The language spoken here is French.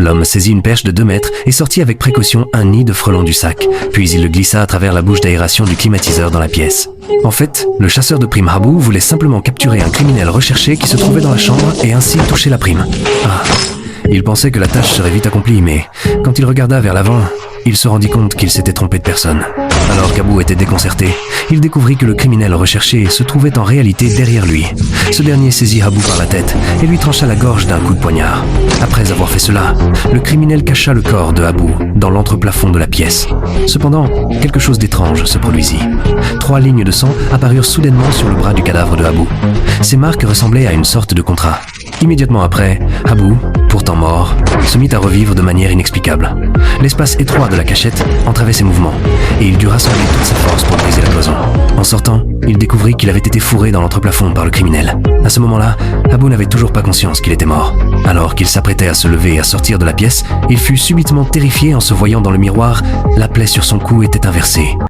L'homme saisit une perche de 2 mètres et sortit avec précaution un nid de frelons du sac, puis il le glissa à travers la bouche d'aération du climatiseur dans la pièce. En fait, le chasseur de primes Habu voulait simplement capturer un criminel recherché qui se trouvait dans la chambre et ainsi toucher la prime. Ah, il pensait que la tâche serait vite accomplie, mais quand il regarda vers l'avant, il se rendit compte qu'il s'était trompé de personne. Alors qu'Habu était déconcerté, il découvrit que le criminel recherché se trouvait en réalité derrière lui. Ce dernier saisit Habu par la tête et lui trancha la gorge d'un coup de poignard. Après avoir fait cela, le criminel cacha le corps de Habu dans l'entreplafond de la pièce. Cependant, quelque chose d'étrange se produisit. 3 lignes de sang apparurent soudainement sur le bras du cadavre de Habu. Ces marques ressemblaient à une sorte de contrat. Immédiatement après, Habu, pourtant mort, se mit à revivre de manière inexplicable. L'espace étroit de la cachette entravait ses mouvements, et il dut rassembler toute sa force pour briser la cloison. En sortant, il découvrit qu'il avait été fourré dans l'entreplafond par le criminel. À ce moment-là, Habu n'avait toujours pas conscience qu'il était mort. Alors qu'il s'apprêtait à se lever et à sortir de la pièce, il fut subitement terrifié en se voyant dans le miroir, la plaie sur son cou était inversée.